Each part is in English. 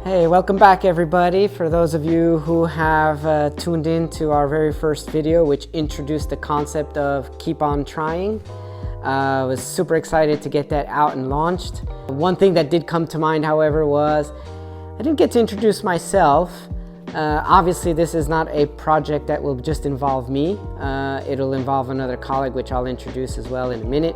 Hey, welcome back everybody. For those of you who have tuned in to our very first video, which introduced the concept of keep on trying. I was super excited to get that out and launched. One thing that did come to mind, however, was I didn't get to introduce myself. Obviously, this is not a project that will just involve me. It'll involve another colleague, which I'll introduce as well in a minute.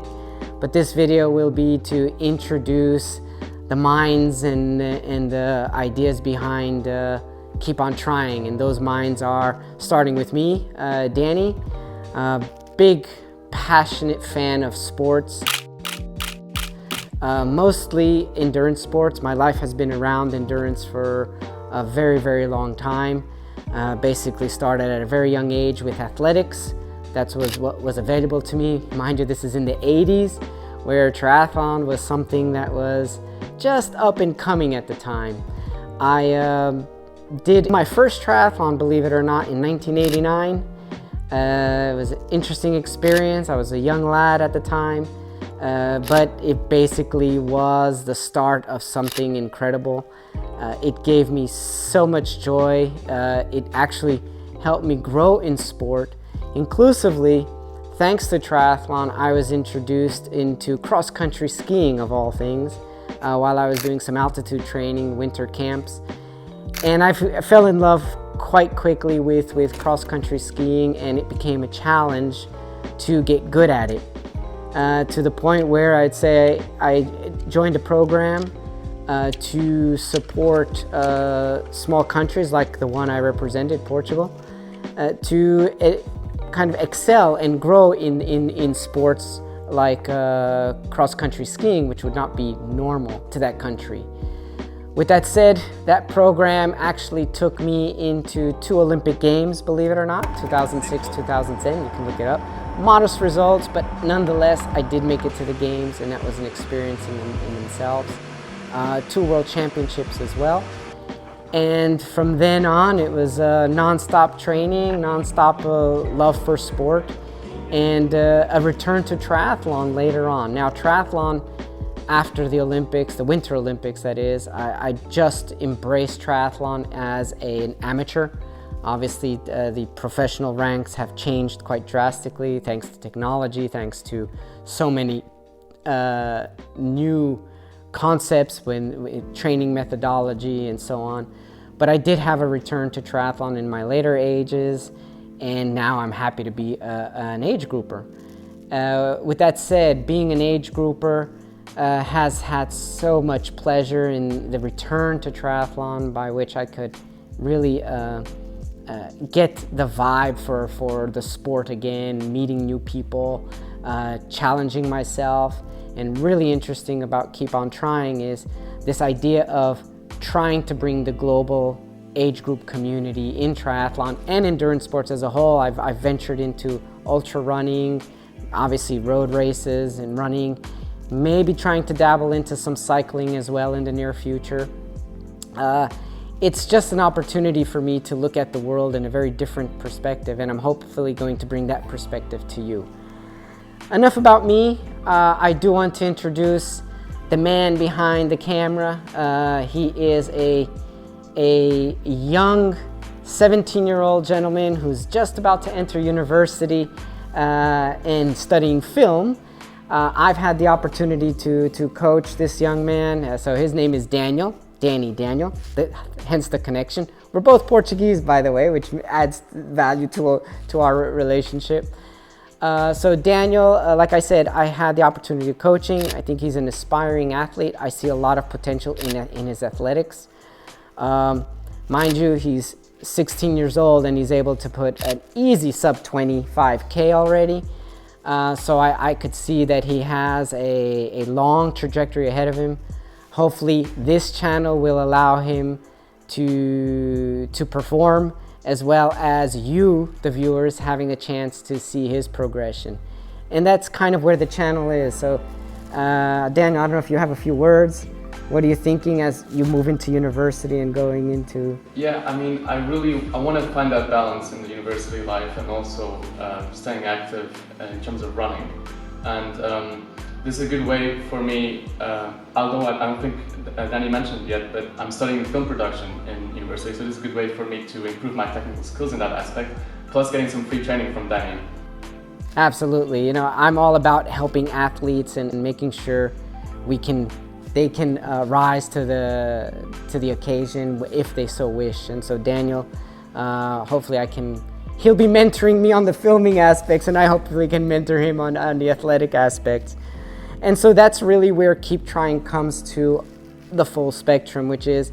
But this video will be to introduce the minds and the ideas behind Keep On Trying. And those minds are, starting with me, Danny, big, passionate fan of sports. Mostly endurance sports. My life has been around endurance for a very, very long time. Basically started at a very young age with athletics. That was what was available to me. Mind you, this is in the 80s, where triathlon was something that was just up and coming at the time. I did my first triathlon, believe it or not, in 1989. It was an interesting experience. I was a young lad at the time, but it basically was the start of something incredible. It gave me so much joy. It actually helped me grow in sport. Inclusively, thanks to triathlon, I was introduced into cross-country skiing, of all things, while I was doing some altitude training, winter camps. And I fell in love quite quickly with cross-country skiing, and it became a challenge to get good at it. To the point where I'd say I joined a program to support small countries like the one I represented, Portugal, to kind of excel and grow in sports like cross-country skiing, which would not be normal to that country. With that said, that program actually took me into 2 Olympic Games, believe it or not, 2006, 2010, you can look it up. Modest results, but nonetheless, I did make it to the Games, and that was an experience in themselves. 2 World Championships as well. And from then on, it was non-stop training, non-stop love for sport, and a return to triathlon later on. Now, triathlon, after the Olympics, the Winter Olympics that is, I just embraced triathlon as an amateur. Obviously, the professional ranks have changed quite drastically thanks to technology, thanks to so many new concepts when training methodology and so on. But I did have a return to triathlon in my later ages, and now I'm happy to be an age grouper. With that said, being an age grouper has had so much pleasure in the return to triathlon, by which I could really get the vibe for the sport again, meeting new people, challenging myself. And really interesting about Keep On Trying is this idea of trying to bring the global age group community in triathlon and endurance sports as a whole. I've ventured into ultra running, obviously road races and running, maybe trying to dabble into some cycling as well in the near future. It's just an opportunity for me to look at the world in a very different perspective, and I'm hopefully going to bring that perspective to you. Enough about me. I do want to introduce the man behind the camera. He is a young 17-year-old gentleman who's just about to enter university and studying film. I've had the opportunity to coach this young man. So his name is Daniel, hence the connection. We're both Portuguese, by the way, which adds value to our relationship. So Daniel, like I said, I had the opportunity of coaching. I think he's an aspiring athlete. I see a lot of potential in his athletics. Mind you, he's 16 years old and he's able to put an easy sub 25K already. So I could see that he has a long trajectory ahead of him. Hopefully this channel will allow him to perform, as well as you, the viewers, having a chance to see his progression. And that's kind of where the channel is. So Daniel, I don't know if you have a few words What are you thinking as you move into university and going into? Yeah, I mean, I want to find that balance in the university life and also staying active in terms of running. And this is a good way for me, although I don't think Danny mentioned yet, but I'm studying film production in university, so this is a good way for me to improve my technical skills in that aspect, plus getting some free training from Danny. Absolutely. You know, I'm all about helping athletes and making sure they can rise to the occasion if they so wish. And so Daniel, hopefully he'll be mentoring me on the filming aspects, and I hopefully can mentor him on the athletic aspects. And so that's really where Keep Trying comes to the full spectrum, which is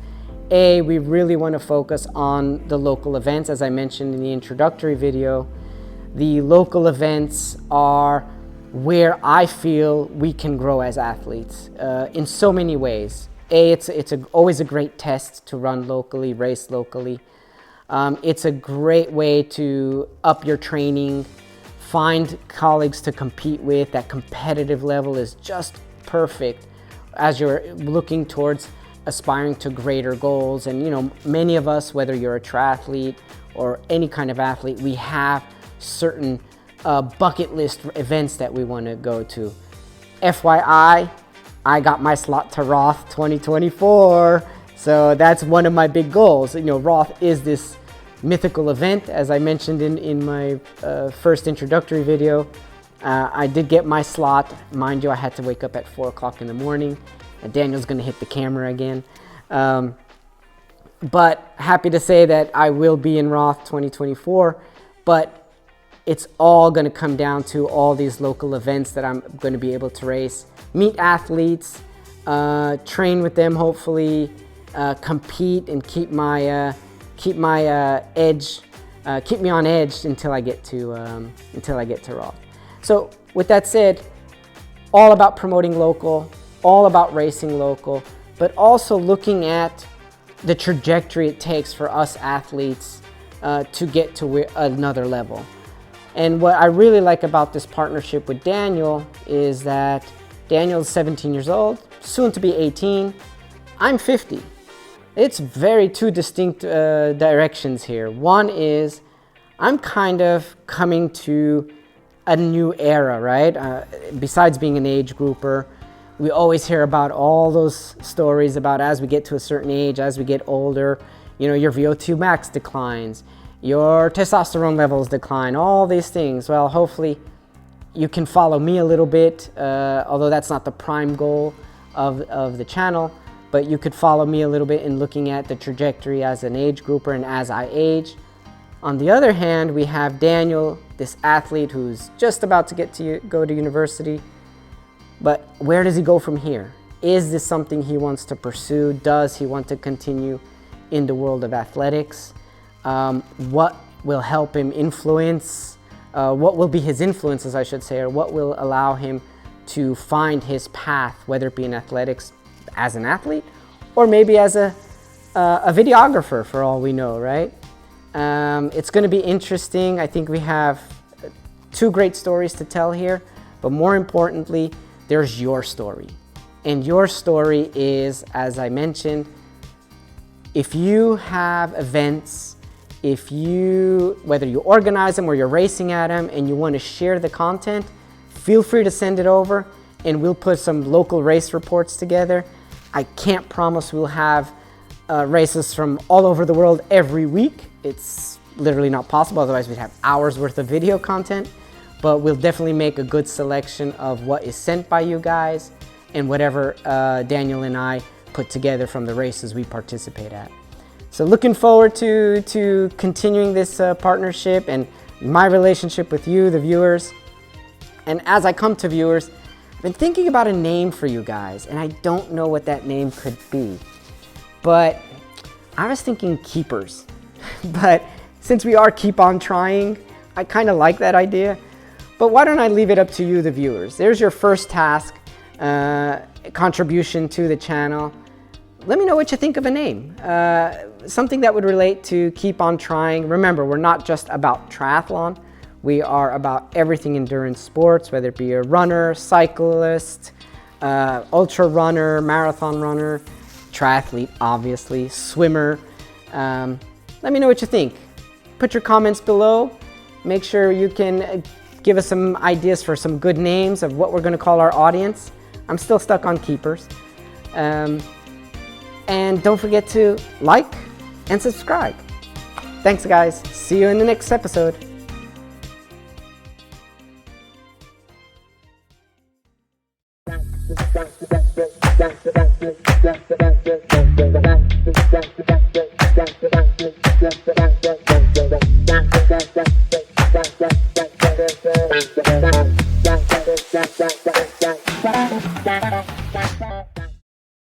we really want to focus on the local events. As I mentioned in the introductory video, the local events are where I feel we can grow as athletes in so many ways. It's always a great test to run locally, race locally. It's a great way to up your training, find colleagues to compete with. That competitive level is just perfect as you're looking towards aspiring to greater goals. And you know, many of us, whether you're a triathlete or any kind of athlete, we have certain bucket list events that we want to go to. FYI, I got my slot to Roth 2024, so that's one of my big goals. You know, Roth is this mythical event, as I mentioned in my first introductory video. I did get my slot. Mind you, I had to wake up at 4 o'clock in the morning. Daniel's gonna hit the camera again. But happy to say that I will be in Roth 2024, but it's all going to come down to all these local events that I'm going to be able to race, meet athletes, train with them, hopefully compete and keep my edge, keep me on edge until I get to Roth. So with that said, all about promoting local, all about racing local, but also looking at the trajectory it takes for us athletes to get to another level. And what I really like about this partnership with Daniel is that Daniel's 17 years old, soon to be 18. I'm 50. It's very two distinct directions here. One is I'm kind of coming to a new era, right? Besides being an age grouper, we always hear about all those stories about as we get to a certain age, as we get older, you know, your VO2 max declines, your testosterone levels decline, all these things. Well, hopefully you can follow me a little bit, although that's not the prime goal of the channel, but you could follow me a little bit in looking at the trajectory as an age grouper and as I age. On the other hand, we have Daniel, this athlete who's just about to go to university, but where does he go from here? Is this something he wants to pursue? Does he want to continue in the world of athletics? What will help him influence, what will be his influences, I should say, or what will allow him to find his path, whether it be in athletics as an athlete, or maybe as a videographer for all we know, right? It's going to be interesting. I think we have two great stories to tell here, but more importantly, there's your story. And your story is, as I mentioned, if you have events, whether you organize them or you're racing at them and you want to share the content, feel free to send it over and we'll put some local race reports together. I can't promise we'll have races from all over the world every week. It's literally not possible, otherwise we'd have hours worth of video content, but we'll definitely make a good selection of what is sent by you guys and whatever Daniel and I put together from the races we participate at. So looking forward to continuing this partnership and my relationship with you, the viewers. And as I come to viewers, I've been thinking about a name for you guys, and I don't know what that name could be. But I was thinking Keepers. But since we are Keep On Trying, I kind of like that idea. But why don't I leave it up to you, the viewers? There's your first task, contribution to the channel. Let me know what you think of a name. Something that would relate to Keep On Trying. Remember, we're not just about triathlon. We are about everything endurance sports, whether it be a runner, cyclist, ultra runner, marathon runner, triathlete, obviously, swimmer. Let me know what you think. Put your comments below. Make sure you can give us some ideas for some good names of what we're going to call our audience. I'm still stuck on keepers. And don't forget to like and subscribe. Thanks, guys. See you in the next episode.